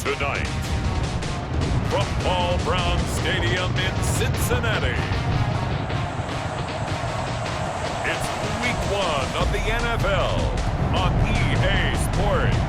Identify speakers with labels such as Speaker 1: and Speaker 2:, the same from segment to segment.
Speaker 1: Tonight, from Paul Brown Stadium in Cincinnati, it's Week 1 of the NFL on EA Sports.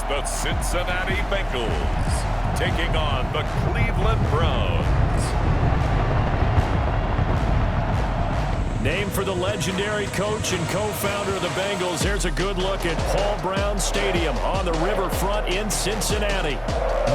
Speaker 1: The Cincinnati Bengals taking on the Cleveland Browns.
Speaker 2: Named for the legendary coach and co-founder of the Bengals, here's a good look at Paul Brown Stadium on the riverfront in Cincinnati.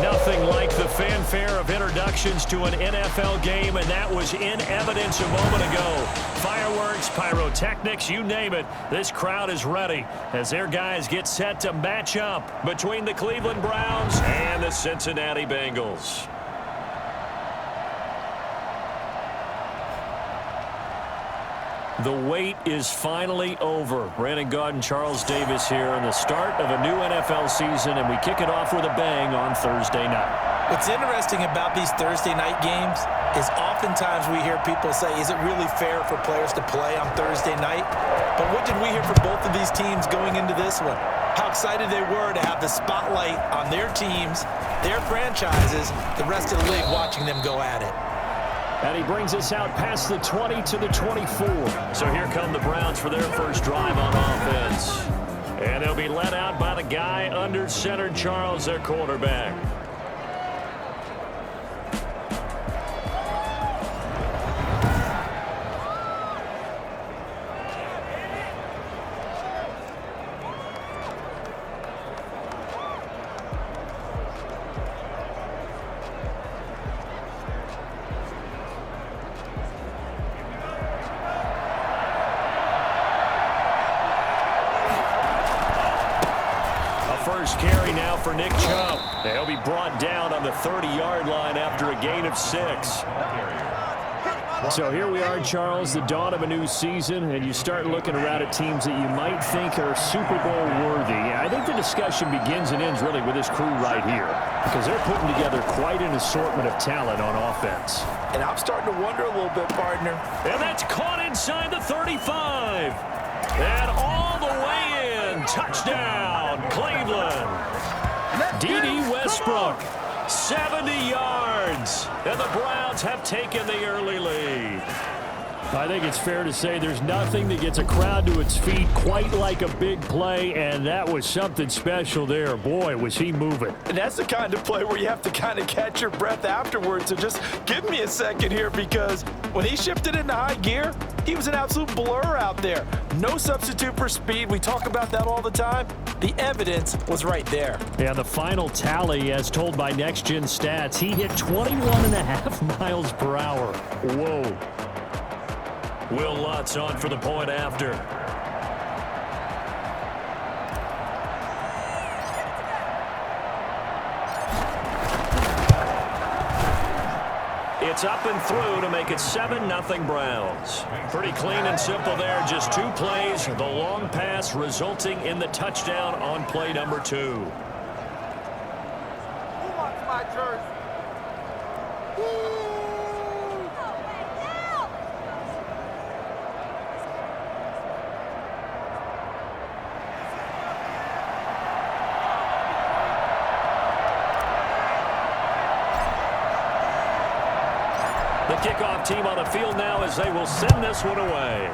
Speaker 2: Nothing like the fanfare of introductions to an NFL game, and that was in evidence a moment ago. Fireworks, pyrotechnics, you name it. This crowd is ready as their guys get set to match up between the Cleveland Browns and the Cincinnati Bengals. The wait is finally over. Brandon Gaud and Charles Davis here on the start of a new NFL season, and we kick it off with a bang on Thursday night.
Speaker 3: What's interesting about these Thursday night games is oftentimes we hear people say, is it really fair for players to play on Thursday night? But what did we hear from both of these teams going into this one? How excited they were to have the spotlight on their teams, their franchises, the rest of the league watching them go at it.
Speaker 2: And he brings us out past the 20 to the 24. So here come the Browns for their first drive on offense. And they'll be led out by the guy under center, Charles, their quarterback. First carry now for Nick Chubb. He'll be brought down on the 30-yard line after a gain of 6. So here we are, Charles, the dawn of a new season, and you start looking around at teams that you might think are Super Bowl worthy. I think the discussion begins and ends really with this crew right here, because they're putting together quite an assortment of talent on offense.
Speaker 3: And I'm starting to wonder a little bit, partner.
Speaker 2: And that's caught inside the 35. And all the way in. Touchdown, Cleveland. D.D. Westbrook, 70 yards. And the Browns have taken the early lead. I think it's fair to say there's nothing that gets a crowd to its feet quite like a big play, and that was something special there. Boy, was he moving.
Speaker 3: And that's the kind of play where you have to kind of catch your breath afterwards. So just give me a second here, because when he shifted into high gear, he was an absolute blur out there. No substitute for speed. We talk about that all the time. The evidence was right there.
Speaker 2: Yeah, the final tally, as told by Next Gen Stats, he hit 21.5 miles per hour. Whoa. Will Lutz on for the point after. It's up and through to make it 7-0 Browns. Pretty clean and simple there. Just 2 plays. The long pass resulting in the touchdown on play number 2.
Speaker 4: Who wants my jersey?
Speaker 2: The kickoff team on the field now as they will send this one away.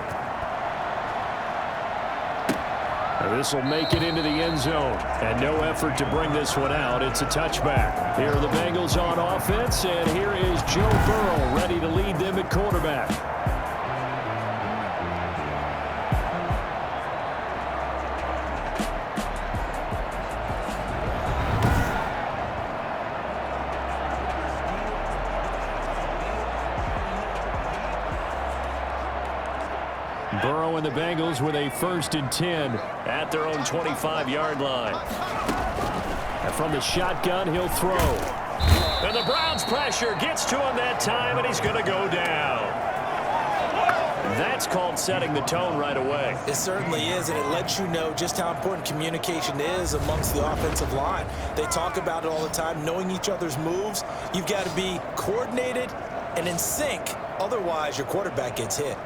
Speaker 2: This will make it into the end zone. And no effort to bring this one out. It's a touchback. Here are the Bengals on offense, and here is Joe Burrow ready to lead them at quarterback. Burrow and the Bengals with a 1st and 10 at their own 25-yard line. And from the shotgun, he'll throw. And the Browns pressure gets to him that time, and he's going to go down. That's called setting the tone right away.
Speaker 3: It certainly is, and it lets you know just how important communication is amongst the offensive line. They talk about it all the time, knowing each other's moves. You've got to be coordinated and in sync. Otherwise, your quarterback gets hit.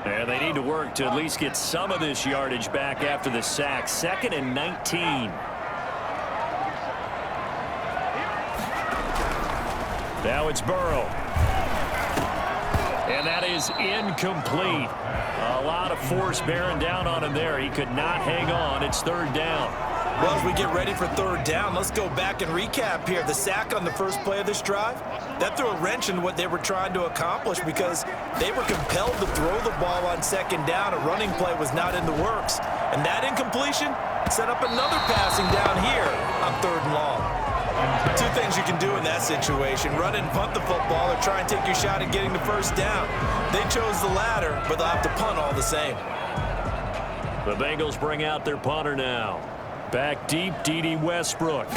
Speaker 2: And they need to work to at least get some of this yardage back after the sack. 2nd and 19. Now it's Burrow. And that is incomplete. A lot of force bearing down on him there. He could not hang on. It's 3rd down.
Speaker 3: Well, as we get ready for 3rd down, let's go back and recap here. The sack on the first play of this drive, that threw a wrench in what they were trying to accomplish because they were compelled to throw the ball on 2nd down. A running play was not in the works. And that incompletion set up another passing down here on 3rd and long. 2 things you can do in that situation: run and punt the football, or try and take your shot at getting the 1st down. They chose the latter, but they'll have to punt all the same.
Speaker 2: The Bengals bring out their punter now. Back deep, D.D. Westbrook.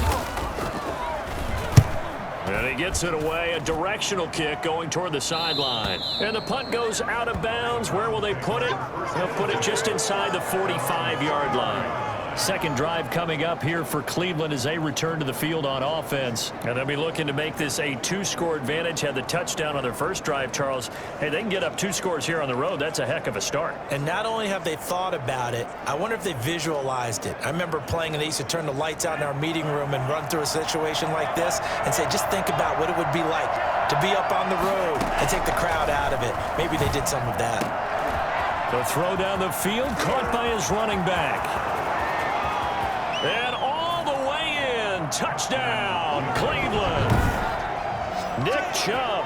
Speaker 2: And he gets it away. A directional kick going toward the sideline. And the punt goes out of bounds. Where will they put it? They'll put it just inside the 45-yard line. 2nd drive coming up here for Cleveland as they return to the field on offense. And they'll be looking to make this a 2-score advantage. Had the touchdown on their first drive, Charles. Hey, they can get up 2 scores here on the road. That's a heck of a start.
Speaker 3: And not only have they thought about it, I wonder if they visualized it. I remember playing, and they used to turn the lights out in our meeting room and run through a situation like this and say, just think about what it would be like to be up on the road and take the crowd out of it. Maybe they did some of that.
Speaker 2: The throw down the field, caught by his running back. And all the way in. Touchdown, Cleveland. Nick Chubb,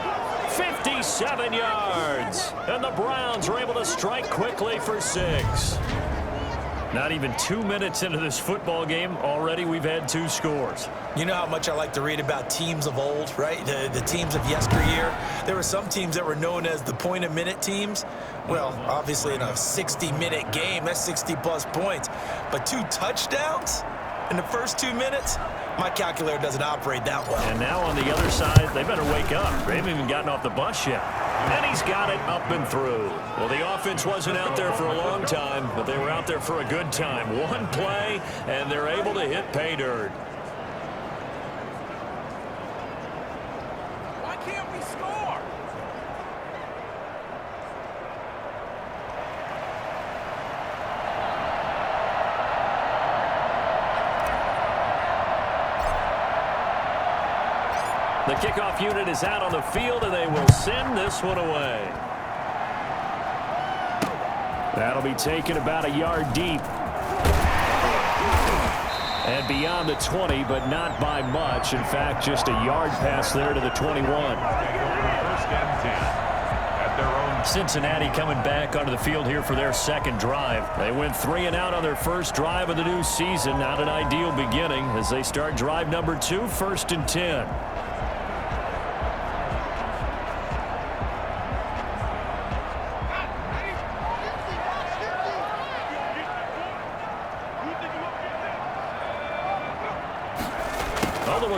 Speaker 2: 57 yards. And the Browns are able to strike quickly for 6. Not even 2 minutes into this football game, already we've had 2 scores.
Speaker 3: You know how much I like to read about teams of old, right? The teams of yesteryear. There were some teams that were known as the point-a-minute teams. Well, obviously in a 60-minute game, that's 60-plus points. But 2 touchdowns in the first 2 minutes? My calculator doesn't operate that well.
Speaker 2: And now on the other side, they better wake up. They haven't even gotten off the bus yet. And he's got it up and through. Well, the offense wasn't out there for a long time, but they were out there for a good time. One play, and they're able to hit pay dirt.
Speaker 4: Why can't we score?
Speaker 2: The kickoff unit is out on the field, and they will send this one away. That'll be taken about a yard deep. And beyond the 20, but not by much. In fact, just a yard pass there to the 21. Cincinnati coming back onto the field here for their second drive. They went 3 and out on their first drive of the new season. Not an ideal beginning as they start drive number 2, 1st and 10.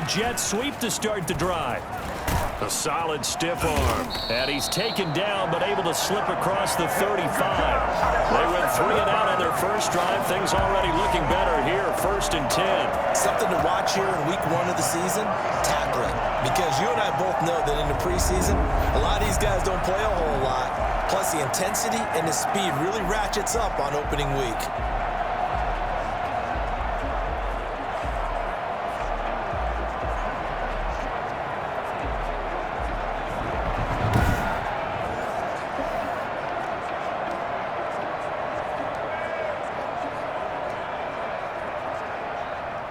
Speaker 2: Jet sweep to start the drive. A solid stiff arm. And he's taken down but able to slip across the 35. They went 3 and out on their first drive. Things already looking better here. 1st and 10.
Speaker 3: Something to watch here in week 1 of the season, tackling. Because you and I both know that in the preseason, a lot of these guys don't play a whole lot. Plus the intensity and the speed really ratchets up on opening week.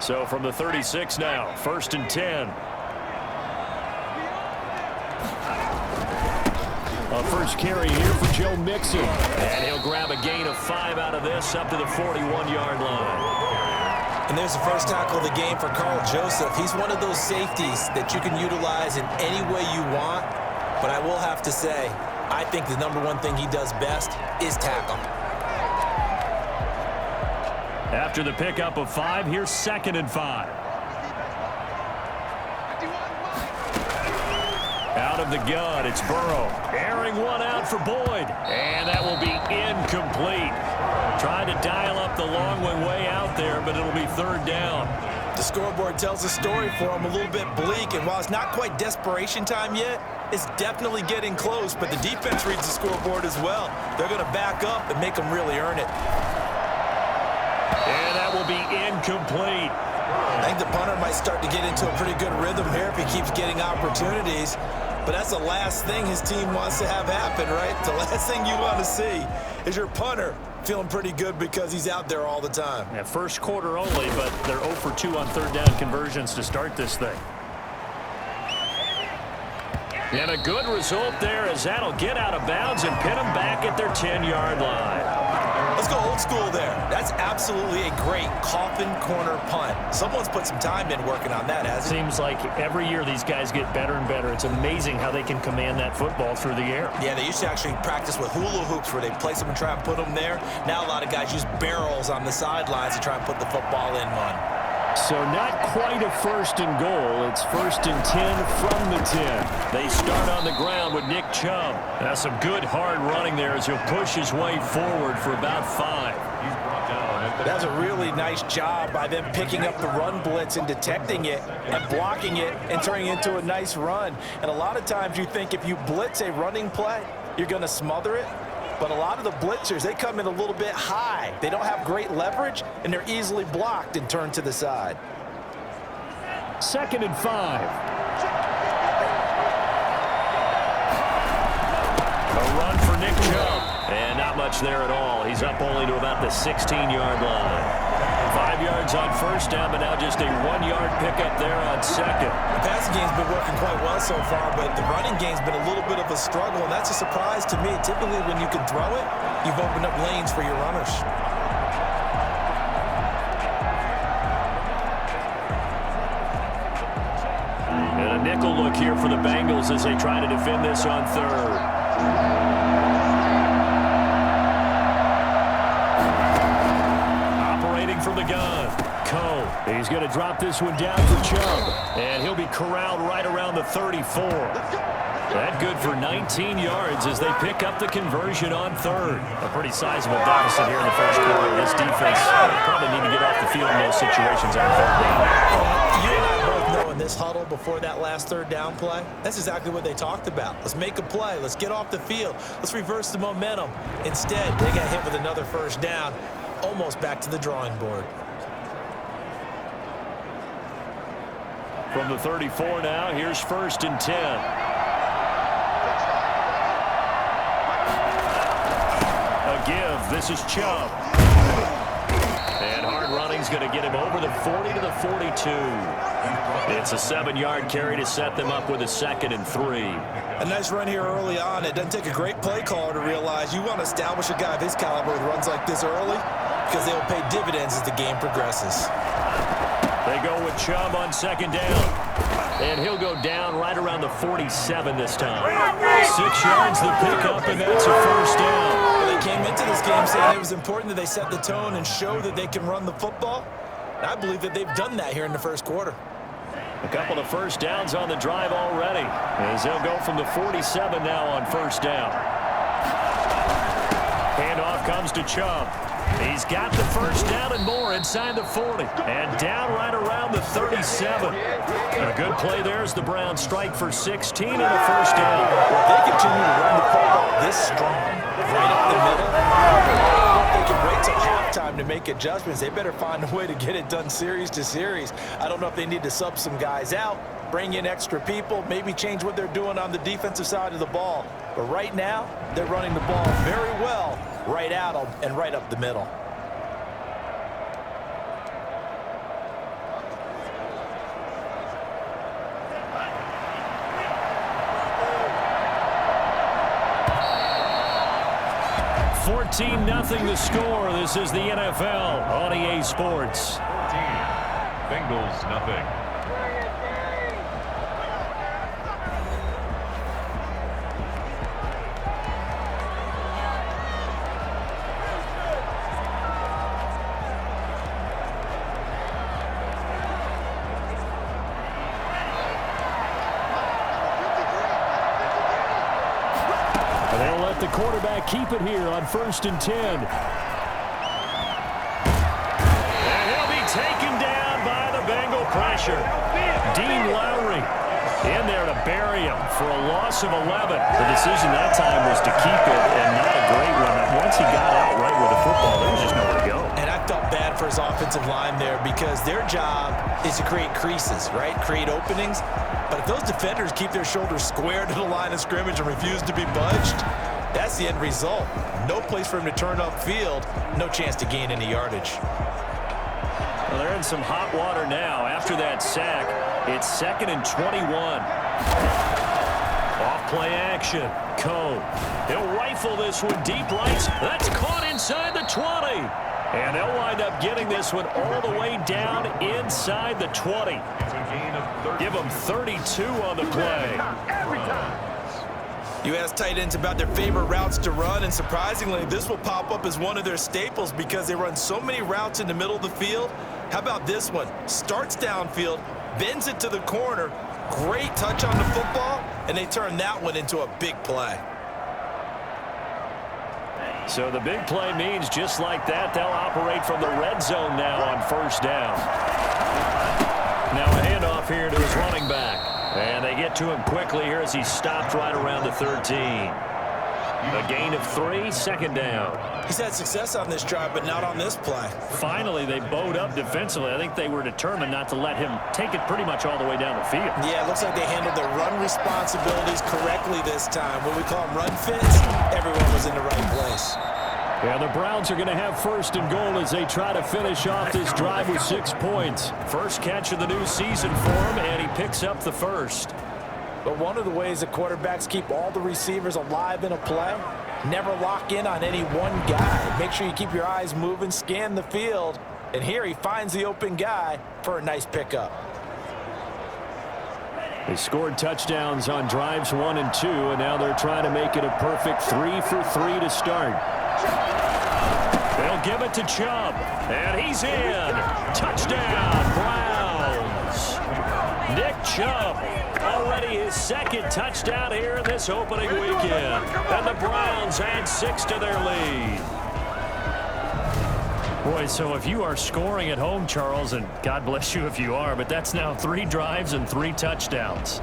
Speaker 2: So from the 36 now, 1st and 10. A first carry here for Joe Mixon. And he'll grab a gain of 5 out of this up to the 41-yard line.
Speaker 3: And there's the first tackle of the game for Carl Joseph. He's one of those safeties that you can utilize in any way you want. But I will have to say, I think the number one thing he does best is tackle.
Speaker 2: After the pickup of 5, here's 2nd and 5. Out of the gun, it's Burrow. Airing one out for Boyd. And that will be incomplete. Trying to dial up the long one way out there, but it'll be 3rd down.
Speaker 3: The scoreboard tells a story for him, a little bit bleak, and while it's not quite desperation time yet, it's definitely getting close, but the defense reads the scoreboard as well. They're going to back up and make them really earn it.
Speaker 2: And that will be incomplete.
Speaker 3: I think the punter might start to get into a pretty good rhythm here if he keeps getting opportunities. But that's the last thing his team wants to have happen, right? The last thing you want to see is your punter feeling pretty good because he's out there all the time.
Speaker 2: Yeah, first quarter only, but they're 0 for 2 on 3rd down conversions to start this thing. And a good result there as that'll get out of bounds and pin them back at their 10-yard line.
Speaker 3: Let's go old school there. That's absolutely a great coffin corner punt. Someone's put some time in working on that, hasn't it?
Speaker 2: Seems like every year these guys get better and better. It's amazing how they can command that football through the air.
Speaker 3: Yeah, they used to actually practice with hula hoops where they place them and try and put them there. Now a lot of guys use barrels on the sidelines to try and put the football in one.
Speaker 2: So not quite a 1st and goal. It's 1st and 10 from the 10. They start on the ground with Nick Chubb. That's some good hard running there as he'll push his way forward for about 5.
Speaker 3: That's a really nice job by them picking up the run blitz and detecting it and blocking it and turning it into a nice run. And a lot of times you think if you blitz a running play, you're going to smother it. But a lot of the blitzers, they come in a little bit high. They don't have great leverage, and they're easily blocked and turned to the side.
Speaker 2: 2nd and 5. A run for Nick Chubb. And not much there at all. He's up only to about the 16-yard line. 5 yards on 1st down, but now just a 1-yard pickup there on 2nd.
Speaker 3: The passing game's been working quite well so far, but the running game's been a little bit of a struggle, and that's a surprise to me. Typically, when you can throw it, you've opened up lanes for your runners.
Speaker 2: And a nickel look here for the Bengals as they try to defend this on 3rd. From the gun, Coe. He's going to drop this one down for Chubb. And he'll be corralled right around the 34. That good for 19 yards as they pick up the conversion on third. A pretty sizable deficit here in the first quarter. This defense probably need to get off the field in those situations on third down.
Speaker 3: You and I both know in this huddle before that last third down play, that's exactly what they talked about. Let's make a play. Let's get off the field. Let's reverse the momentum. Instead, they got hit with another first down, almost back to the drawing board.
Speaker 2: From the 34 now, here's 1st and 10. Give. This is Chubb. And hard running's going to get him over the 40 to the 42. It's a 7-yard carry to set them up with a 2nd and 3.
Speaker 3: A nice run here early on. It doesn't take a great play caller to realize you want to establish a guy of his caliber with runs like this early because they will pay dividends as the game progresses.
Speaker 2: They go with Chubb on 2nd down. And he'll go down right around the 47 this time. 6 yards the pickup, and that's a 1st down.
Speaker 3: Well, they came into this game saying it was important that they set the tone and show that they can run the football. And I believe that they've done that here in the first quarter.
Speaker 2: A couple of 1st downs on the drive already, as they'll go from the 47 now on 1st down. Handoff comes to Chubb. He's got the 1st down and more inside the 40. And down right around the 37. A good play there as the Browns strike for 16 and a 1st down.
Speaker 3: If they continue to run the football this strong, right up the middle, if they can wait till halftime to make adjustments, they better find a way to get it done series to series. I don't know if they need to sub some guys out, bring in extra people, maybe change what they're doing on the defensive side of the ball. But right now, they're running the ball very well right at them and right up the middle.
Speaker 2: Nothing the score. This is the NFL on EA Sports.
Speaker 1: 14. Bengals nothing.
Speaker 2: They'll let the quarterback keep it here on 1st and 10. And he'll be taken down by the Bengal pressure. Dean Lowry in there to bury him for a loss of 11. The decision that time was to keep it, and not a great one. Once he got out right with the football, there was just nowhere to go.
Speaker 3: And I felt bad for his offensive line there because their job is to create creases, right? Create openings. But if those defenders keep their shoulders square to the line of scrimmage and refuse to be budged, that's the end result. No place for him to turn upfield, no chance to gain any yardage.
Speaker 2: Well, they're in some hot water now. After that sack, it's 2nd and 21. Off play action. Coe. He'll rifle this one deep right. That's caught inside the 20. And they'll wind up getting this one all the way down inside the 20. Give them 32 on the play.
Speaker 3: You ask tight ends about their favorite routes to run, and surprisingly, this will pop up as one of their staples because they run so many routes in the middle of the field. How about this one? Starts downfield, bends it to the corner, great touch on the football, and they turn that one into a big play.
Speaker 2: So the big play means just like that, they'll operate from the red zone now on 1st down. Now a handoff here to his running back. And they get to him quickly here as he's stopped right around the 13. A gain of 3, 2nd down.
Speaker 3: He's had success on this drive, but not on this play.
Speaker 2: Finally, they bowed up defensively. I think they were determined not to let him take it pretty much all the way down the field.
Speaker 3: Yeah, it looks like they handled their run responsibilities correctly this time. When we call them run fits, everyone was in the right place.
Speaker 2: Yeah, the Browns are going to have 1st and goal as they try to finish off this drive with 6 points. First catch of the new season for him, and he picks up the 1st.
Speaker 3: But one of the ways that quarterbacks keep all the receivers alive in a play, never lock in on any one guy. Make sure you keep your eyes moving, scan the field, and here he finds the open guy for a nice pickup.
Speaker 2: They scored touchdowns on drives 1 and 2, and now they're trying to make it a perfect 3 for 3 to start. They'll give it to Chubb. And he's in. Touchdown, Browns. Nick Chubb, already his second touchdown here in this opening weekend. And the Browns add 6 to their lead. Boy, so if you are scoring at home, Charles, and God bless you if you are, but that's now 3 drives and 3 touchdowns.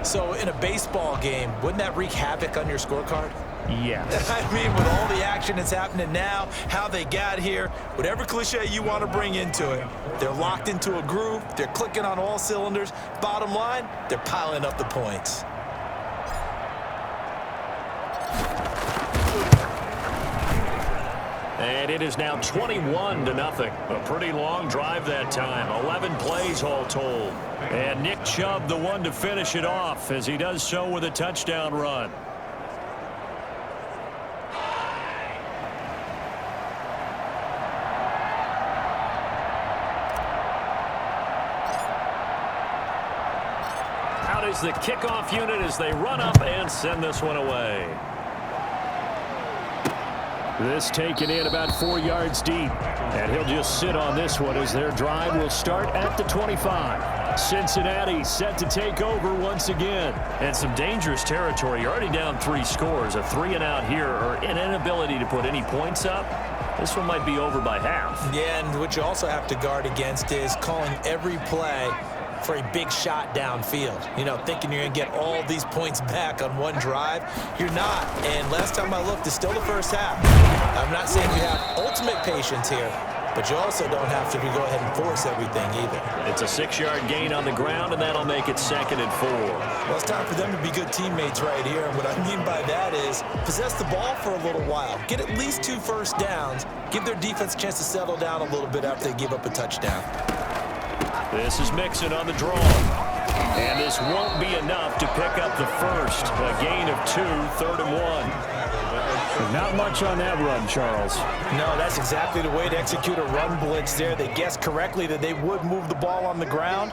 Speaker 3: So in a baseball game, wouldn't that wreak havoc on your scorecard?
Speaker 2: Yes.
Speaker 3: I mean, with all the action that's happening now, how they got here, whatever cliche you want to bring into it, they're locked into a groove, they're clicking on all cylinders. Bottom line, they're piling up the points.
Speaker 2: And it is now 21-0. A pretty long drive that time. 11 plays all told. And Nick Chubb, the one to finish it off, as he does so with a touchdown run. Out is the kickoff unit as they run up and send this one away. This taken in about 4 yards deep. And he'll just sit on this one as their drive will start at the 25. Cincinnati set to take over once again. And some dangerous territory. You're already down 3 scores. A 3-and-out here, or an inability to put any points up. This one might be over by half.
Speaker 3: Yeah, and what you also have to guard against is calling every play for a big shot downfield. You know, thinking you're going to get all these points back on one drive. You're not. And last time I looked, it's still the first half. I'm not saying you have ultimate patience here, but you also don't have to go ahead and force everything either.
Speaker 2: It's a 6-yard gain on the ground, and that'll make it 2nd and 4.
Speaker 3: Well, it's time for them to be good teammates right here. And what I mean by that is possess the ball for a little while. Get at least 2 first downs. Give their defense a chance to settle down a little bit after they give up a touchdown.
Speaker 2: This is Mixon on the draw. And this won't be enough to pick up the first. A gain of 2, 3rd and 1. Not much on that run, Charles.
Speaker 3: No, that's exactly the way to execute a run blitz there. They guessed correctly that they would move the ball on the ground,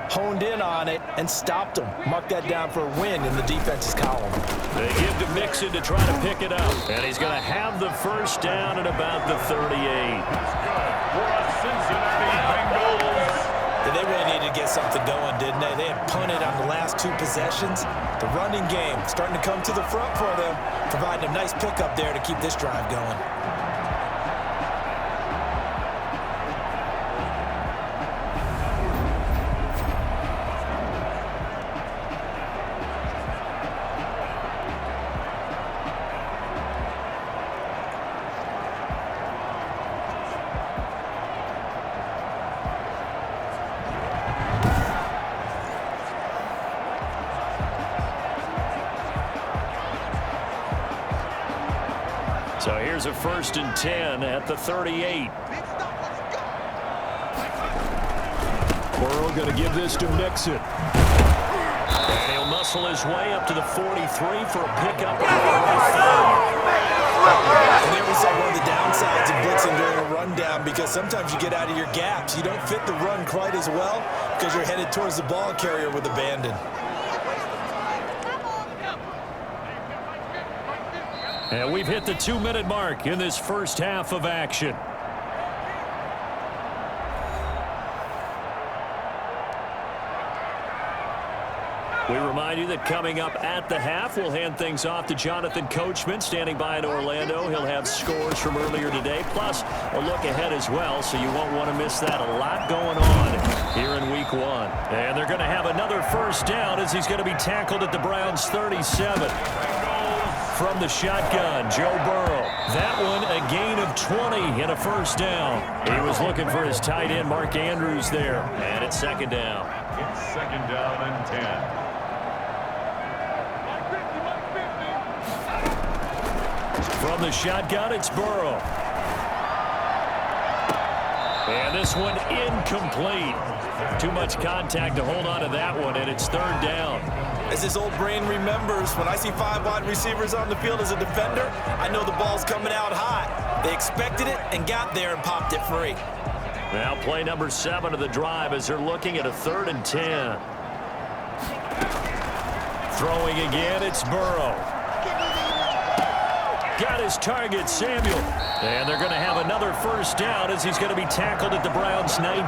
Speaker 3: honed in on it, and stopped them. Mark that down for a win in the defense's column.
Speaker 2: They give to Mixon to try to pick it up. And he's going to have the first down at about the 38.
Speaker 3: They really needed to get something going, didn't they? They had punted on the last 2 possessions. The running game starting to come to the front for them, providing a nice pickup there to keep this drive going.
Speaker 2: So here's a 1st and 10 at the 38. Burrow going to give this to Mixon. And he'll muscle his way up to the 43 for a pickup.
Speaker 3: And there we saw one of the downsides of blitzing during a rundown, because sometimes you get out of your gaps. You don't fit the run quite as well because you're headed towards the ball carrier with abandon.
Speaker 2: And we've hit the 2-minute mark in this first half of action. We remind you that coming up at the half, we'll hand things off to Jonathan Coachman, standing by in Orlando. He'll have scores from earlier today, plus a look ahead as well, so you won't want to miss that. A lot going on here in Week 1. And they're going to have another first down as he's going to be tackled at the Browns' 37. From the shotgun, Joe Burrow. That one a gain of 20 and a first down. He was looking for his tight end, Mark Andrews, there. And it's 2nd down.
Speaker 1: It's 2nd down and 10.
Speaker 2: From the shotgun, it's Burrow. And this one incomplete. Too much contact to hold on to that one, and it's 3rd down.
Speaker 3: As his old brain remembers, when I see 5 wide receivers on the field as a defender, I know the ball's coming out hot. They expected it and got there and popped it free.
Speaker 2: Now play number 7 of the drive as they're looking at a 3rd and 10. Throwing again, it's Burrow. got his target, Samuel. And they're going to have another first down as he's going to be tackled at the Browns' 19.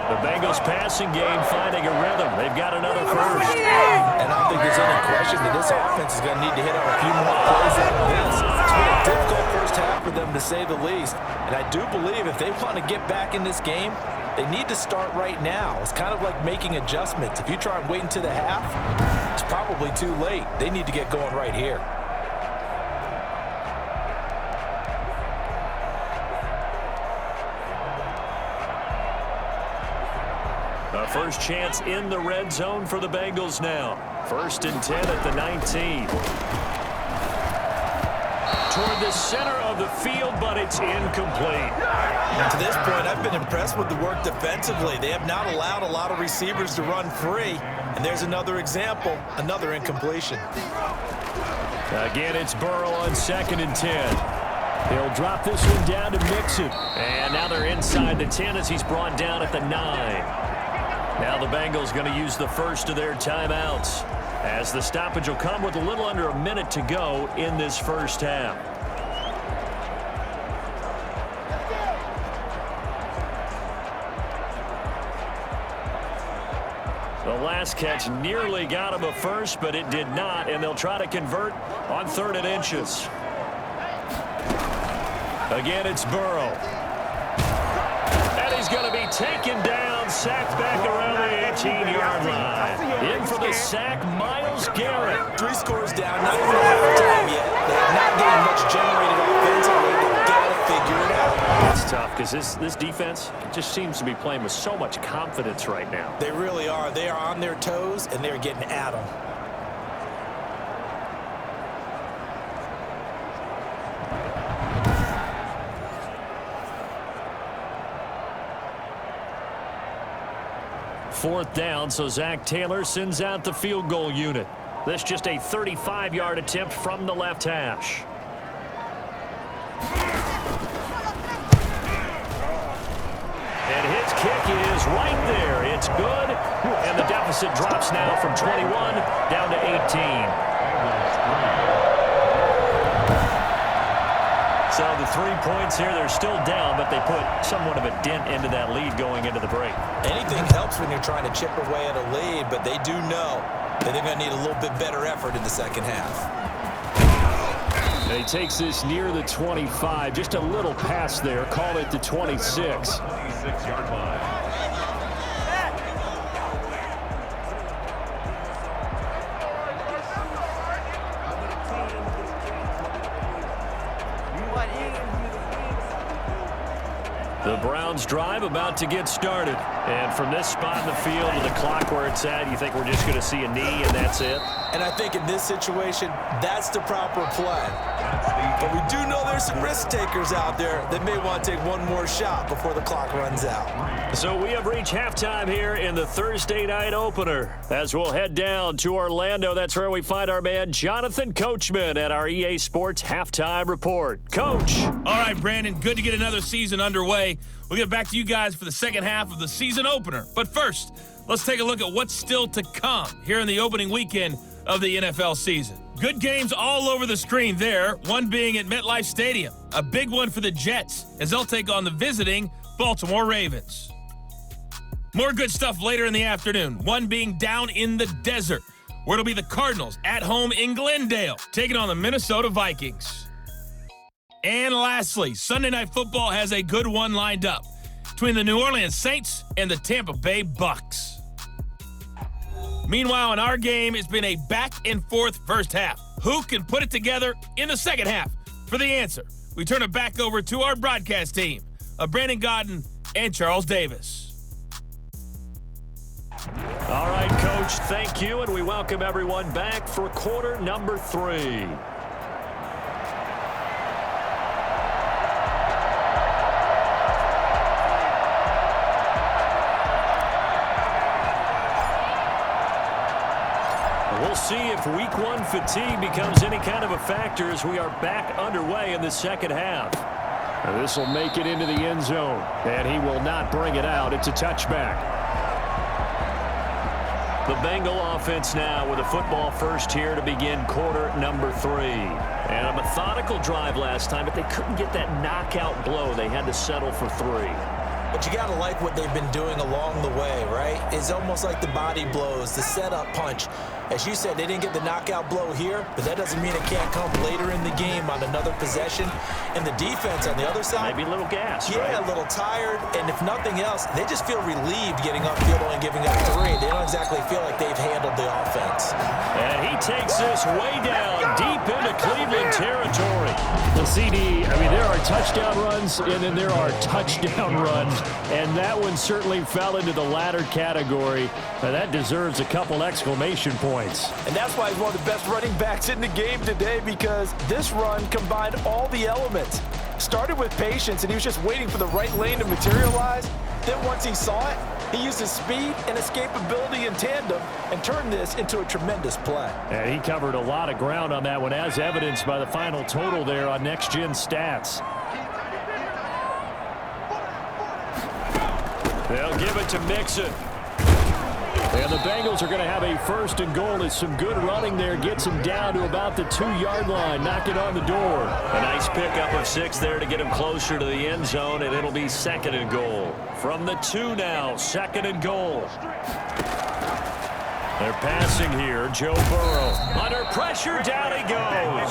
Speaker 2: The Bengals passing game finding a rhythm. They've got another first.
Speaker 3: And I don't think there's any question that this offense is going to need to hit on a few more plays like this. It's been a difficult first half for them, to say the least. And I do believe if they want to get back in this game, they need to start right now. It's kind of like making adjustments. If you try and wait until the half, it's probably too late. They need to get going right here.
Speaker 2: A first chance in the red zone for the Bengals now. 1st and 10 at the 19. Toward the center of the field, but it's incomplete.
Speaker 3: To this point, I've been impressed with the work defensively. They have not allowed a lot of receivers to run free. And there's another example, another incompletion.
Speaker 2: Again, it's Burrow on 2nd and 10. He'll drop this one down to Mixon. And now they're inside the 10 as he's brought down at the 9. Now the Bengals going to use the first of their timeouts, as the stoppage will come with a little under a minute to go in this first half. The last catch nearly got him a first, but it did not, and they'll try to convert on 3rd and inches. Again, it's Burrow. And he's going to be taken down, sacked back around the 18-yard line. In for the sack, Myles Garrett.
Speaker 3: 3 scores down, not even halftime yet. They have not getting much generated offensively. They've got to figure it out.
Speaker 2: It's tough because this defense just seems to be playing with so much confidence right now.
Speaker 3: They really are. They are on their toes, and they're getting at them.
Speaker 2: Fourth down, so Zach Taylor sends out the field goal unit. This just a 35-yard attempt from the left hash. And his kick is right there. It's good. And the deficit drops now from 21 down to 18. So the 3 points here, they're still down, but they put somewhat of a dent into that lead going into the break.
Speaker 3: Anything helps when you're trying to chip away at a lead, but they do know that they're going to need a little bit better effort in the second half.
Speaker 2: And he takes this near the 25, just a little pass there, call it the 26.
Speaker 1: 26-yard line.
Speaker 2: The Browns drive about to get started. And from this spot in the field to the clock where it's at, you think we're just going to see a knee and that's it?
Speaker 3: And I think in this situation, that's the proper play. But we do know there's some risk takers out there that may want to take one more shot before the clock runs out.
Speaker 2: So we have reached halftime here in the Thursday night opener. As we'll head down to Orlando, that's where we find our man Jonathan Coachman at our EA Sports Halftime Report. Coach.
Speaker 4: All right, Brandon, good to get another season underway. We'll get back to you guys for the second half of the season opener. But first, let's take a look at what's still to come here in the opening weekend of the NFL season. Good games all over the screen there, one being at MetLife Stadium. A big one for the Jets as they'll take on the visiting Baltimore Ravens. More good stuff later in the afternoon, one being down in the desert, where it'll be the Cardinals at home in Glendale, taking on the Minnesota Vikings. And lastly, Sunday Night Football has a good one lined up between the New Orleans Saints and the Tampa Bay Bucks. Meanwhile, in our game, it's been a back-and-forth first half. Who can put it together in the second half? For the answer, we turn it back over to our broadcast team of Brandon Godden and Charles Davis.
Speaker 2: All right, Coach, thank you, and we welcome everyone back for quarter number 3. We'll see if week 1 fatigue becomes any kind of a factor as we are back underway in the second half. And this will make it into the end zone, and he will not bring it out. It's a touchback. The Bengal offense now with a football first here to begin quarter number 3. And a methodical drive last time, but they couldn't get that knockout blow. They had to settle for 3.
Speaker 3: But you got to like what they've been doing along the way, right? It's almost like the body blows, the setup punch. As you said, they didn't get the knockout blow here, but that doesn't mean it can't come later in the game on another possession. And the defense on the other side,
Speaker 2: maybe a little gas,
Speaker 3: yeah,
Speaker 2: right?
Speaker 3: A little tired. And if nothing else, they just feel relieved getting upfield and giving up 3. They don't exactly feel like they've handled the offense.
Speaker 2: And he takes this way down, deep into Cleveland territory.
Speaker 5: The CD, I mean, there are touchdown runs, and then there are touchdown runs. And that one certainly fell into the latter category. Now, that deserves a couple exclamation points.
Speaker 3: And that's why he's one of the best running backs in the game today, because this run combined all the elements. Started with patience, and he was just waiting for the right lane to materialize. Then once he saw it, he used his speed and escapability in tandem and turned this into a tremendous play.
Speaker 5: And he covered a lot of ground on that one, as evidenced by the final total there on Next Gen Stats.
Speaker 2: They'll give it to Mixon.
Speaker 5: And the Bengals are going to have a 1st and goal as some good running there gets him down to about the 2-yard line. Knock it on the door.
Speaker 2: A nice pickup of 6 there to get him closer to the end zone, and it'll be 2nd and goal. From the 2 now, 2nd and goal. They're passing here. Joe Burrow. Under pressure, down he goes.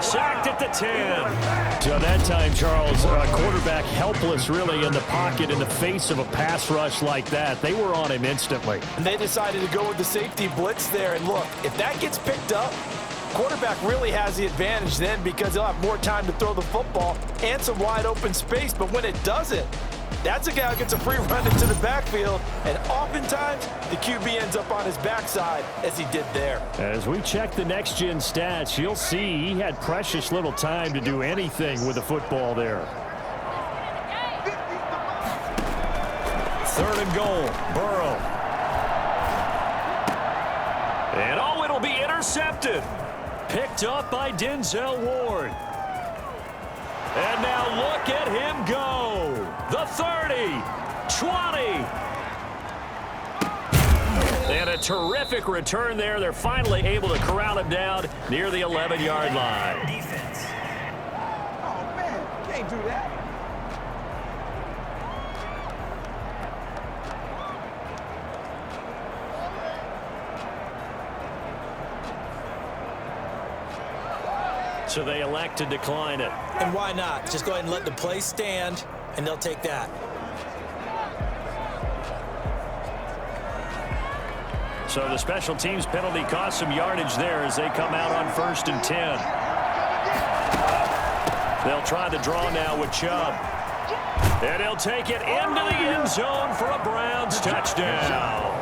Speaker 2: Sacked at the 10.
Speaker 5: So that time, Charles, quarterback helpless really in the pocket in the face of a pass rush like that. They were on him instantly.
Speaker 3: And they decided to go with the safety blitz there. And look, if that gets picked up, quarterback really has the advantage then, because he'll have more time to throw the football and some wide open space. But when it doesn't, that's a guy who gets a free run into the backfield, and oftentimes the QB ends up on his backside, as he did there.
Speaker 5: As we check the Next Gen Stats, you'll see he had precious little time to do anything with the football there.
Speaker 2: 3rd and goal, Burrow. And oh, it'll be intercepted. Picked up by Denzel Ward. And now look at him go. The 30, 20. And a terrific return there. They're finally able to corral him down near the 11-yard line.
Speaker 6: Defense. Oh, man, can't do that.
Speaker 2: So they elect to decline it.
Speaker 3: And why not? Just go ahead and let the play stand, and they'll take that.
Speaker 2: So the special teams penalty cost some yardage there as they come out on 1st and 10. They'll try the draw now with Chubb. And he'll take it into the end zone for a Browns touchdown.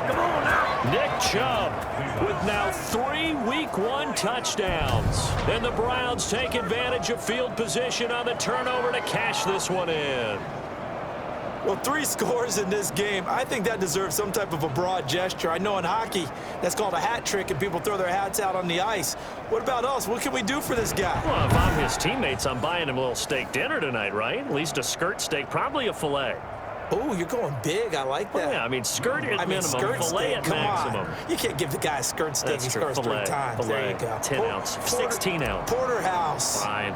Speaker 2: Nick Chubb with now 3 Week 1 touchdowns. And the Browns take advantage of field position on the turnover to cash this one in.
Speaker 3: Well, 3 scores in this game. I think that deserves some type of a broad gesture. I know in hockey, that's called a hat trick, and people throw their hats out on the ice. What about us? What can we do for this guy?
Speaker 2: Well, if I'm his teammates, I'm buying him a little steak dinner tonight, right? At least a skirt steak, probably a filet.
Speaker 3: Oh, you're going big. I like that.
Speaker 2: Well, yeah, I mean, skirt at minimum,
Speaker 3: skirt
Speaker 2: filet
Speaker 3: steak,
Speaker 2: at
Speaker 3: come
Speaker 2: maximum.
Speaker 3: on. You can't give the guy a skirt steak. He scores 3 times. There you go.
Speaker 2: 10 ounce, 16 ounce.
Speaker 3: Porterhouse.
Speaker 2: Fine.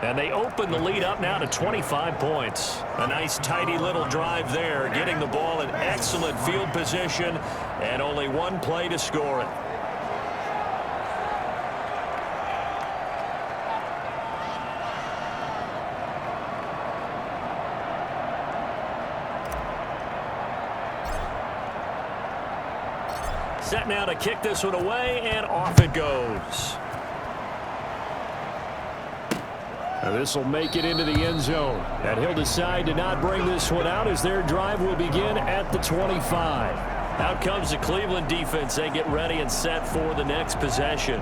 Speaker 2: And they open the lead up now to 25 points. A nice, tidy little drive there, getting the ball in excellent field position, and only 1 play to score it. Set now to kick this one away, and off it goes.
Speaker 5: Now this will make it into the end zone. And he'll decide to not bring this one out as their drive will begin at the 25.
Speaker 2: Out comes the Cleveland defense. They get ready and set for the next possession.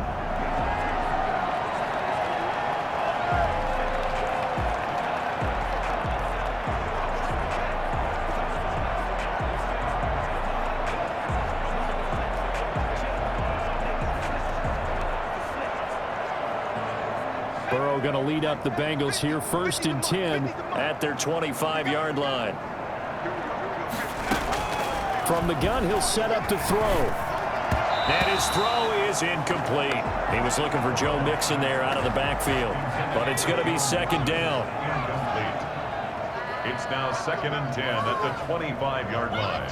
Speaker 5: Burrow going to lead up the Bengals here, 1st and 10 at their 25-yard line. From the gun, he'll set up to throw. And his throw is incomplete. He was looking for Joe Mixon there out of the backfield. But it's going to be 2nd down.
Speaker 1: It's now 2nd and 10 at the 25-yard line.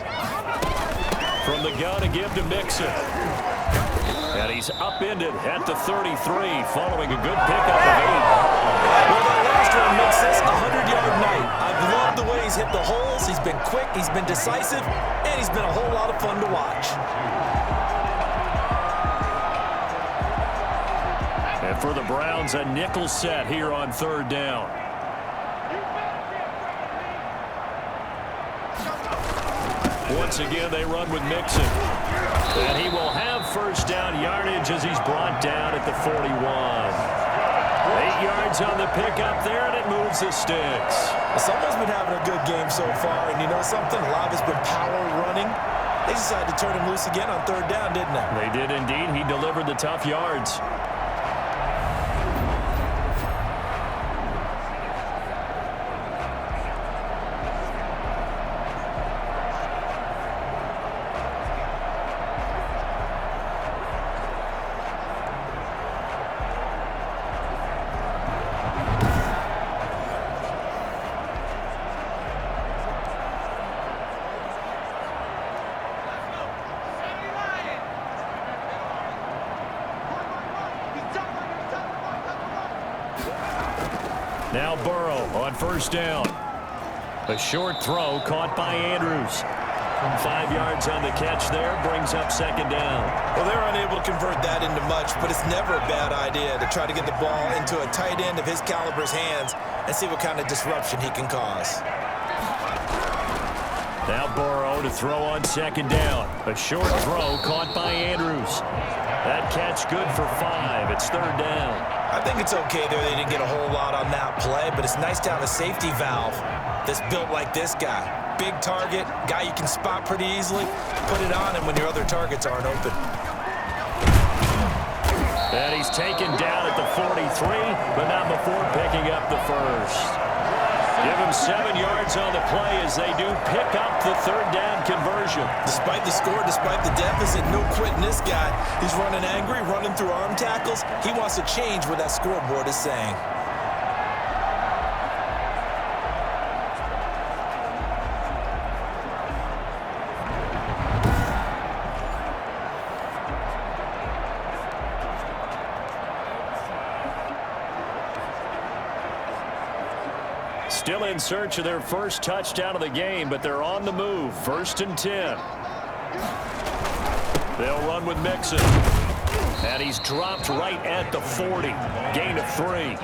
Speaker 5: From the gun, a give to Mixon. And he's upended at the 33 following a good pickup of 8.
Speaker 3: Well, that last one makes this a 100-yard night. I've loved the way he's hit the holes. He's been quick, he's been decisive, and he's been a whole lot of fun to watch.
Speaker 5: And for the Browns, a nickel set here on 3rd down. Once again, they run with Mixon. And he will have 1st down yardage as he's brought down at the 41. 8 yards on the pickup there, and it moves the sticks.
Speaker 3: Someone's been having a good game so far, and you know something? A lot of it's been power running. They decided to turn him loose again on 3rd down, didn't they?
Speaker 5: They did indeed. He delivered the tough yards. Now Burrow on 1st down. A short throw caught by Andrews. 5 yards on the catch there, brings up 2nd down.
Speaker 3: Well, they're unable to convert that into much, but it's never a bad idea to try to get the ball into a tight end of his caliber's hands and see what kind of disruption he can cause.
Speaker 5: Now Burrow to throw on 2nd down. A short throw caught by Andrews. That catch good for 5. It's 3rd down.
Speaker 3: I think it's okay there. They didn't get a whole lot on that play, but it's nice to have a safety valve that's built like this guy. Big target, guy you can spot pretty easily. Put it on him when your other targets aren't open.
Speaker 5: And he's taken down at the 43, but not before picking up the 1st. Give him 7 yards on the play as they do pick up the 3rd down conversion.
Speaker 3: Despite the score, despite the deficit, no quitting this guy. He's running angry, running through arm tackles. He wants to change what that scoreboard is saying.
Speaker 5: Still in search of their 1st touchdown of the game, but they're on the move. 1st and 10. They'll run with Mixon. And he's dropped right at the 40. Gain of 3.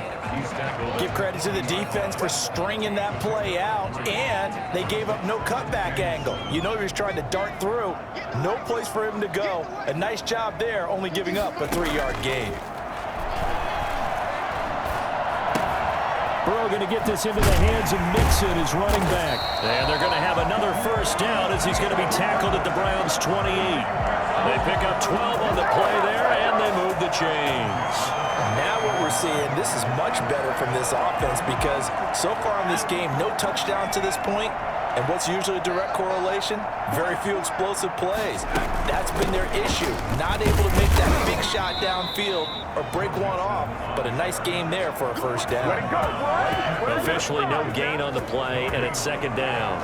Speaker 3: Give credit to the defense for stringing that play out, and they gave up no cutback angle. You know he was trying to dart through. No place for him to go. A nice job there, only giving up a 3-yard gain.
Speaker 5: Burrow going to get this into the hands of Mixon, his running back. And they're going to have another 1st down as he's going to be tackled at the Browns' 28. They pick up 12 on the play there, and they move the chains.
Speaker 3: Now what we're seeing, this is much better from this offense because so far in this game, no touchdown to this point. And what's usually a direct correlation? Very few explosive plays. That's been their issue. Not able to make that big shot downfield or break one off, but a nice game there for a 1st down.
Speaker 5: Officially no gain on the play, and it's 2nd down.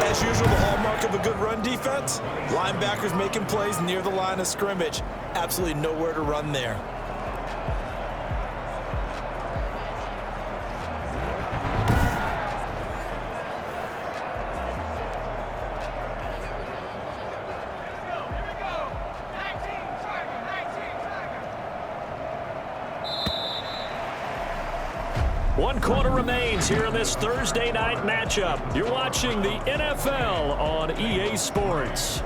Speaker 3: As usual, the hallmark of a good run defense, linebackers making plays near the line of scrimmage. Absolutely nowhere to run there.
Speaker 5: One quarter remains here in this Thursday night matchup. You're watching the NFL on EA Sports.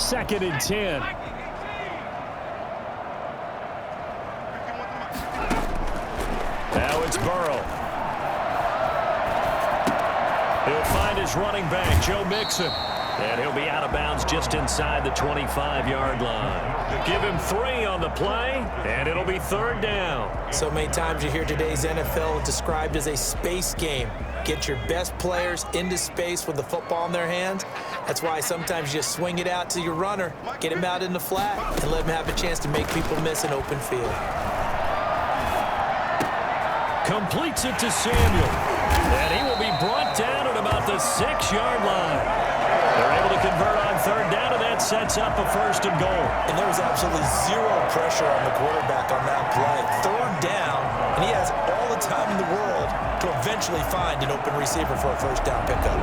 Speaker 5: Second and 10. Now it's Burrow. He'll find his running back, Joe Mixon. And he'll be out of bounds just inside the 25-yard line. Give him 3 on the play, and it'll be 3rd down.
Speaker 3: So many times you hear today's NFL described as a space game. Get your best players into space with the football in their hands. That's why sometimes you just swing it out to your runner, get him out in the flat, and let him have a chance to make people miss an open field.
Speaker 5: Completes it to Samuel. And he will be brought down at about the 6-yard line. They're able to convert on 3rd down, and that sets up a 1st and goal.
Speaker 3: And there was absolutely zero pressure on the quarterback on that play. 3rd down, and he has all the time in the world to eventually find an open receiver for a 1st down pickup.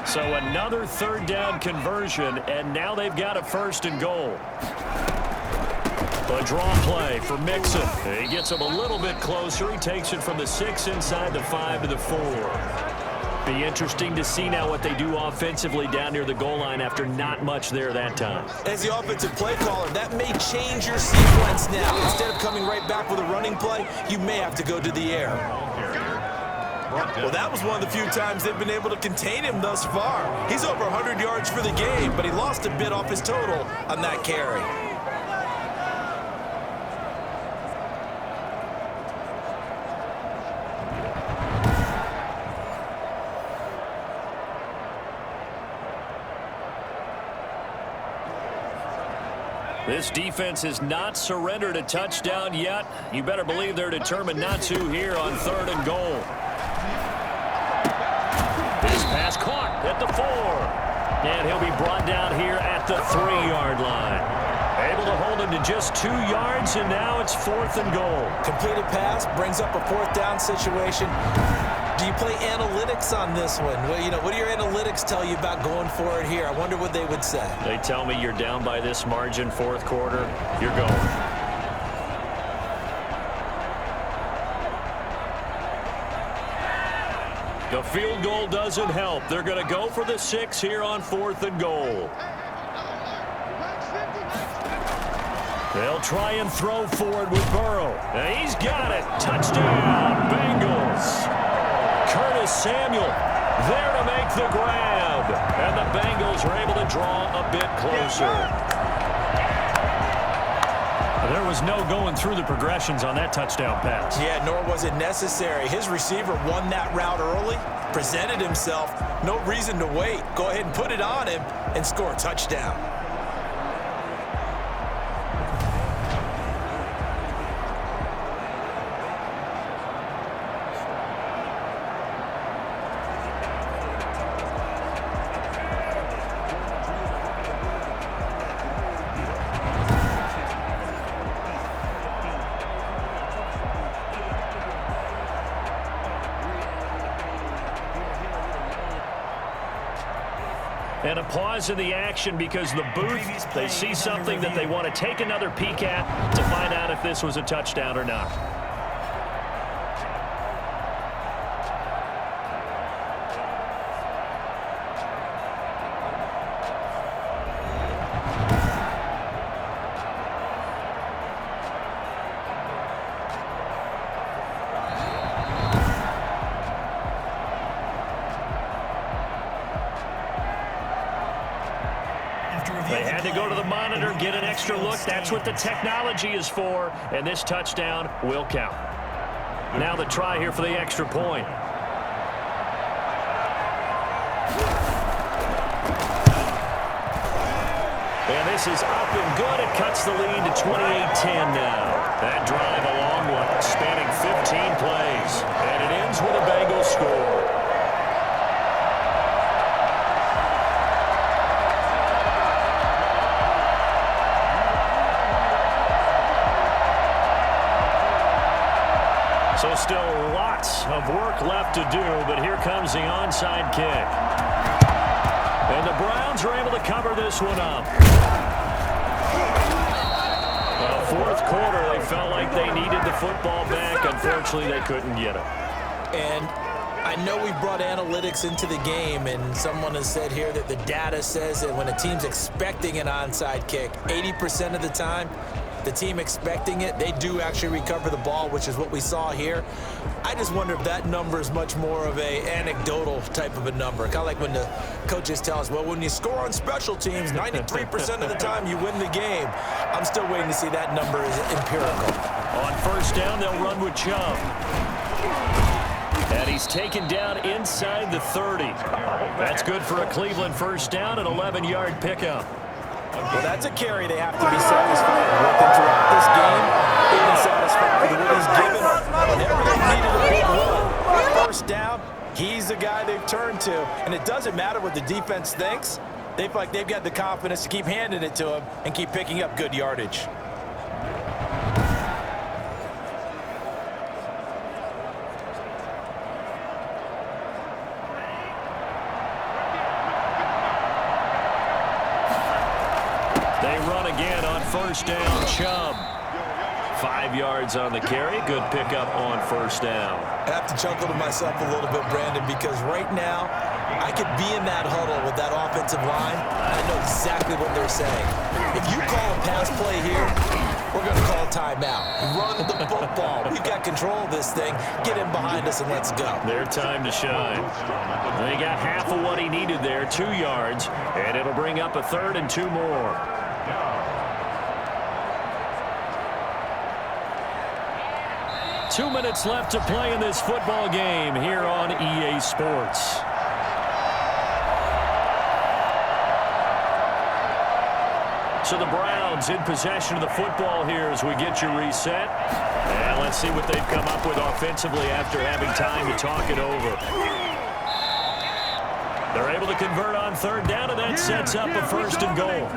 Speaker 5: So another 3rd down conversion, and now they've got a 1st and goal. A draw play for Mixon. He gets him a little bit closer. He takes it from the 6 inside the 5 to the 4. Be interesting to see now what they do offensively down near the goal line after not much there that time.
Speaker 3: As the offensive play caller, that may change your sequence now. Instead of coming right back with a running play, you may have to go to the air. Well, that was one of the few times they've been able to contain him thus far. He's over 100 yards for the game, but he lost a bit off his total on that carry.
Speaker 5: This defense has not surrendered a touchdown yet. You better believe they're determined not to here on 3rd and goal. This pass caught at the 4. And he'll be brought down here at the 3-yard line. Able to hold him to just 2 yards, and now it's 4th and goal.
Speaker 3: Completed pass brings up a 4th down situation. Do you play analytics on this one? Well, what do your analytics tell you about going for it here? I wonder what they would say.
Speaker 5: They tell me you're down by this margin 4th quarter, you're going. The field goal doesn't help. They're going to go for the 6 here on 4th and goal. They'll try and throw forward with Burrow. And he's got it. Touchdown, Bengals. Curtis Samuel there to make the grab. And the Bengals are able to draw a bit closer. There was no going through the progressions on that touchdown pass.
Speaker 3: Yeah, nor was it necessary. His receiver won that route early, presented himself. No reason to wait. Go ahead and put it on him and score a touchdown.
Speaker 5: And a pause in the action because the booth, they see something that they want to take another peek at to find out if this was a touchdown or not. They had to go to the monitor, get an extra look. That's what the technology is for, and this touchdown will count. Now the try here for the extra point. And this is up and good. It cuts the lead to 28-10 now. That drive a long one, spanning 15 plays. And it ends with a Bengals score. So still lots of work left to do, but here comes the onside kick. And the Browns are able to cover this one up. Fourth quarter, they felt like they needed the football back. Unfortunately, they couldn't get it.
Speaker 3: And I know we've brought analytics into the game, and someone has said here that the data says that when a team's expecting an onside kick, 80% of the time, the team expecting it, they do actually recover the ball, which is what we saw here. I just wonder if that number is much more of a anecdotal type of a number. Kind of like when the coaches tell us, well, when you score on special teams, 93% of the time you win the game. I'm still waiting to see that number is empirical.
Speaker 5: On first down, they'll run with Chubb. And he's taken down inside the 30. That's good for a Cleveland first down, an 11-yard pickup.
Speaker 3: Well, that's a carry they have to be satisfied with. And throughout this game, they've been satisfied with what he's given. Whenever they needed a big run, first down, he's the guy they've turned to. And it doesn't matter what the defense thinks. They feel like they've got the confidence to keep handing it to him and keep picking up good yardage.
Speaker 5: Again on first down, Chubb. 5 yards on the carry. Good pickup on first down.
Speaker 3: I have to chuckle to myself a little bit, Brandon, because right now I could be in that huddle with that offensive line, and I know exactly what they're saying. If you call a pass play here, we're going to call a timeout. Run the football. We've got control of this thing. Get in behind us and let's go.
Speaker 5: Their time to shine. They got half of what he needed there, 2 yards, and it'll bring up a 3rd and 2 more. 2 minutes left to play in this football game here on EA Sports. So the Browns in possession of the football here as we get you reset. And let's see what they've come up with offensively after having time to talk it over. They're able to convert on 3rd down, and that sets up a 1st and goal.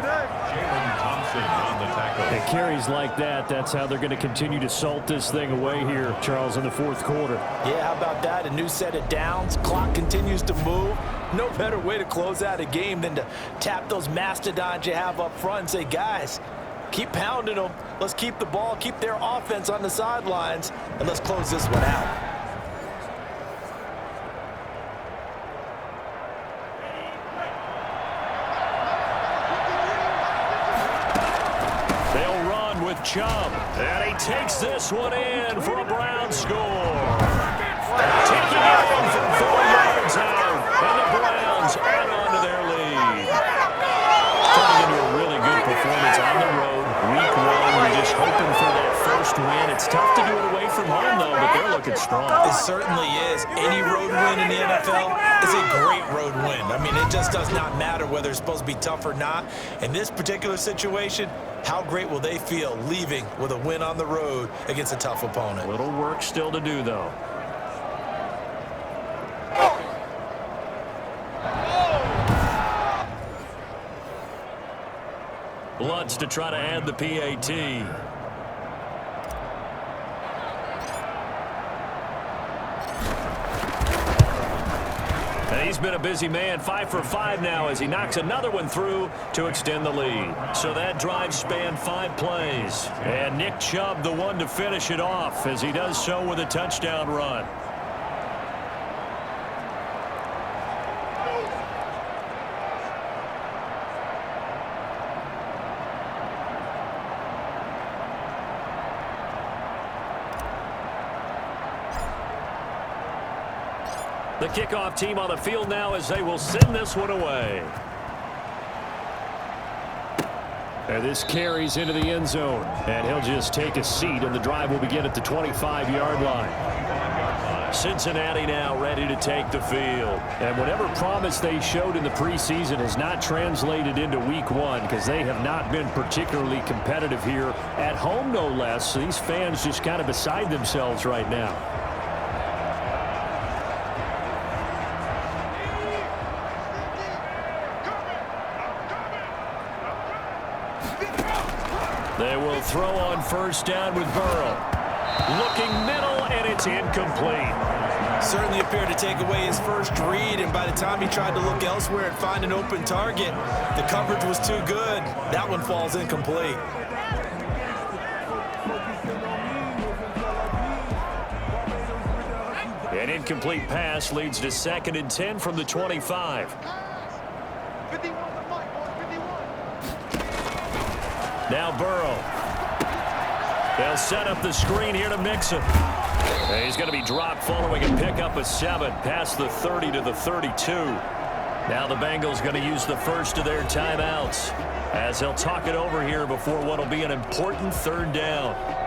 Speaker 5: It carries like that. That's how they're going to continue to salt this thing away here, Charles, in the 4th quarter.
Speaker 3: Yeah, how about that? A new set of downs. Clock continues to move. No better way to close out a game than to tap those mastodons you have up front and say, guys, keep pounding them. Let's keep the ball, keep their offense on the sidelines, and let's close this one out.
Speaker 5: Chubb, and he takes this one in for a Brown score. Taking it in from 4 yards out, and the Browns add on to their lead. Turning into a really good performance on the road. Week 1, we're just hoping for that first win. It's tough to do it away from home, though, but they're looking strong.
Speaker 3: It certainly is. Any road win in the NFL is a great road win. I mean, it just does not matter whether it's supposed to be tough or not. In this particular situation, how great will they feel leaving with a win on the road against a tough opponent?
Speaker 5: Little work still to do, though. Bloods to try to add the PAT. And he's been a busy man, 5 for 5 now as he knocks another one through to extend the lead. So that drive spanned 5 plays. And Nick Chubb, the one to finish it off as he does so with a touchdown run. The kickoff team on the field now as they will send this one away. And this carries into the end zone. And he'll just take a seat, and the drive will begin at the 25-yard line. Cincinnati now ready to take the field. And whatever promise they showed in the preseason has not translated into week 1 because they have not been particularly competitive here at home, no less. So these fans just kind of beside themselves right now. They will throw on first down with Burrow. Looking middle, and it's incomplete.
Speaker 3: Certainly appeared to take away his first read, and by the time he tried to look elsewhere and find an open target, the coverage was too good. That one falls incomplete.
Speaker 5: And in incomplete pass leads to 2nd and 10 from the 25.
Speaker 6: 51.
Speaker 5: Now Burrow. They'll set up the screen here to Mixon. And he's going to be dropped following a pickup of 7 past the 30 to the 32. Now the Bengals going to use the first of their timeouts as they'll talk it over here before what will be an important 3rd down.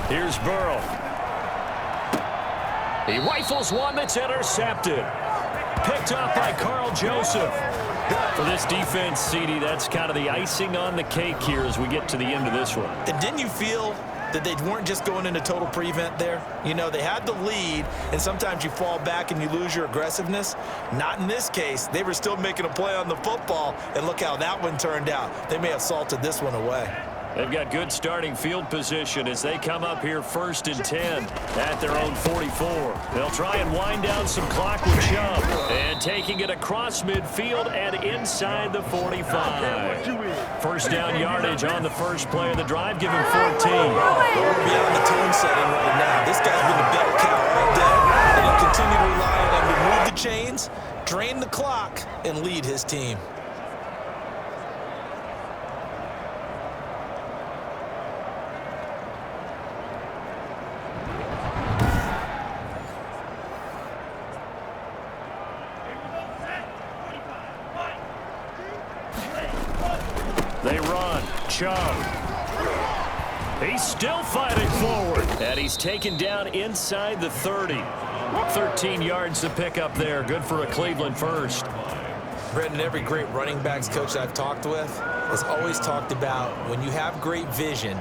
Speaker 5: Here's Burrow. He rifles one that's intercepted. Picked up by Carl Joseph. For this defense, CD, that's kind of the icing on the cake here as we get to the end of this one.
Speaker 3: And didn't you feel that they weren't just going into total prevent there? You know, they had the lead, and sometimes you fall back and you lose your aggressiveness. Not in this case. They were still making a play on the football, and look how that one turned out. They may have salted this one away.
Speaker 5: They've got good starting field position as they come up here 1st and 10 at their own 44. They'll try and wind down some clock with Chubb. And taking it across midfield and inside the 45. 1st down yardage on the first play of the drive. Give him 14.
Speaker 3: We're beyond the tone setting right now. This guy's been a bell cow all day. And he'll continue to rely on him to move the chains, drain the clock, and lead his team.
Speaker 5: They run. Chubb. He's still fighting forward. And he's taken down inside the 30. 13 yards to pick up there. Good for a Cleveland first.
Speaker 3: Brendan, every great running backs coach I've talked with has always talked about when you have great vision,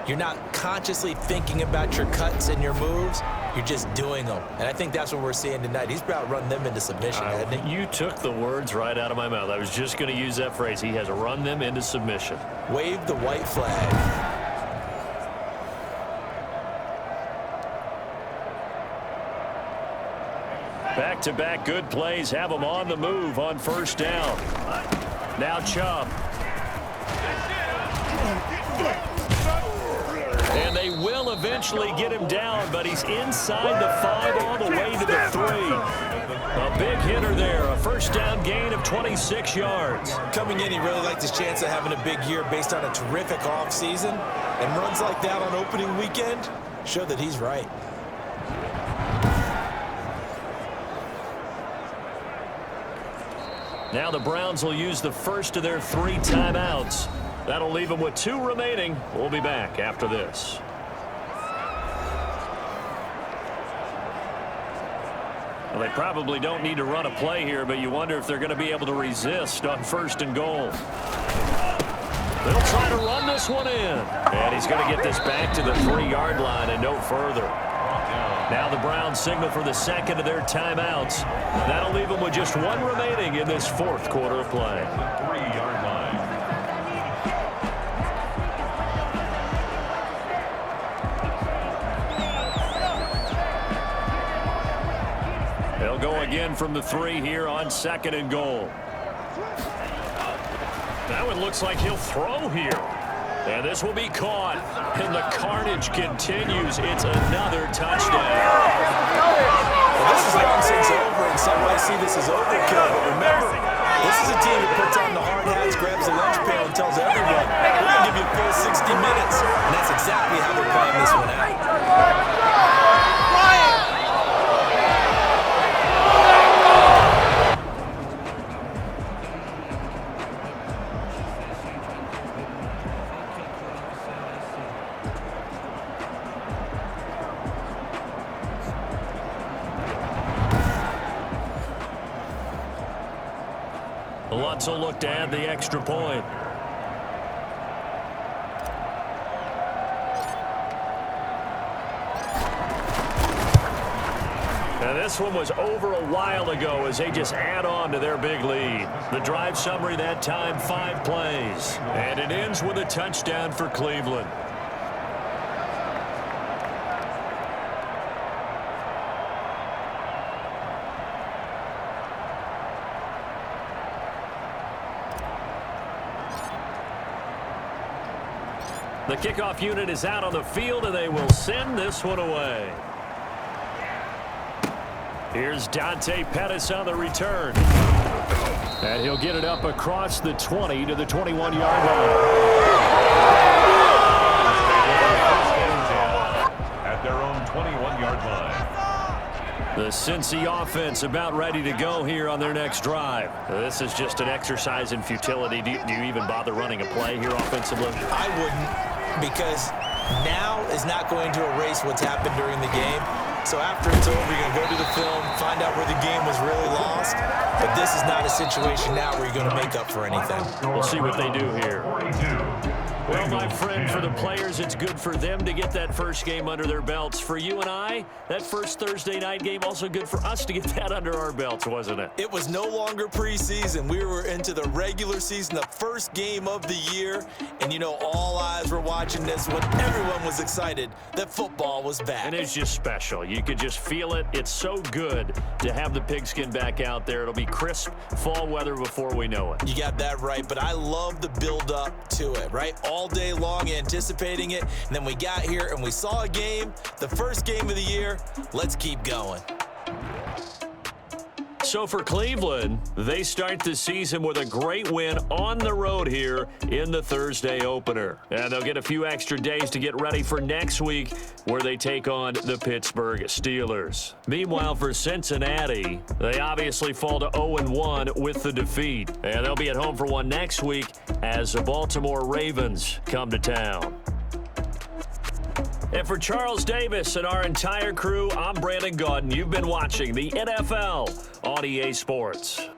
Speaker 3: you're not consciously thinking about your cuts and your moves. You're just doing them. And I think that's what we're seeing tonight. He's about to run them into submission, hasn't he?
Speaker 5: You took the words right out of my mouth. I was just going to use that phrase. He has run them into submission.
Speaker 3: Wave the white flag.
Speaker 5: Back-to-back good plays have them on the move on 1st down. Now Chubb. And they will eventually get him down, but he's inside the 5 all the way to the 3. A big hitter there, a 1st down gain of 26 yards.
Speaker 3: Coming in, he really liked his chance of having a big year based on a terrific offseason. And runs like that on opening weekend show that he's right.
Speaker 5: Now the Browns will use the first of their 3 timeouts. That'll leave them with 2 remaining. We'll be back after this. Well, they probably don't need to run a play here, but you wonder if they're going to be able to resist on 1st and goal. They'll try to run this one in. And he's going to get this back to the 3-yard line and no further. Now the Browns signal for the 2nd of their timeouts. That'll leave them with just 1 remaining in this 4th quarter of play.
Speaker 1: 3-yard line.
Speaker 5: They'll go again from the 3 here on 2nd and goal. That one looks like he'll throw here. And this will be caught. And the carnage continues. It's another touchdown.
Speaker 3: Well, this is long since over, and some might see this as overkill. But remember, this is a team that puts on the hard hats, grabs the lunch pail, and tells everyone, we're going to give you a full 60 minutes. And that's exactly how they're playing this one out.
Speaker 5: Lutz will look to add the extra point. And this one was over a while ago as they just add on to their big lead. The drive summary that time, 5 plays. And it ends with a touchdown for Cleveland. The kickoff unit is out on the field, and they will send this one away. Here's Dante Pettis on the return. And he'll get it up across the 20 to the 21-yard line.
Speaker 1: At their own 21-yard line.
Speaker 5: The Cincy offense about ready to go here on their next drive. This is just an exercise in futility. Do you even bother running a play here offensively?
Speaker 3: I wouldn't, because now is not going to erase what's happened during the game. So after it's over, you're going to go to the film, find out where the game was really lost. But this is not a situation now where you're going to make up for anything.
Speaker 5: We'll see what they do here. Well, my friend, for the players, it's good for them to get that first game under their belts. For you and I, that first Thursday night game, also good for us to get that under our belts, wasn't it?
Speaker 3: It was no longer preseason. We were into the regular season, the first game of the year. And, you know, all eyes were watching this when everyone was excited that football was back.
Speaker 5: And it's just special. You could just feel it. It's so good to have the pigskin back out there. It'll be crisp fall weather before we know it.
Speaker 3: You got that right, but I love the build-up to it, right? All day long anticipating it, and then we got here and we saw a game, the first game of the year. Let's keep going.
Speaker 5: So for Cleveland, they start the season with a great win on the road here in the Thursday opener. And they'll get a few extra days to get ready for next week where they take on the Pittsburgh Steelers. Meanwhile, for Cincinnati, they obviously fall to 0-1 with the defeat. And they'll be at home for one next week as the Baltimore Ravens come to town. And for Charles Davis and our entire crew, I'm Brandon Gaudin. You've been watching the NFL on EA Sports.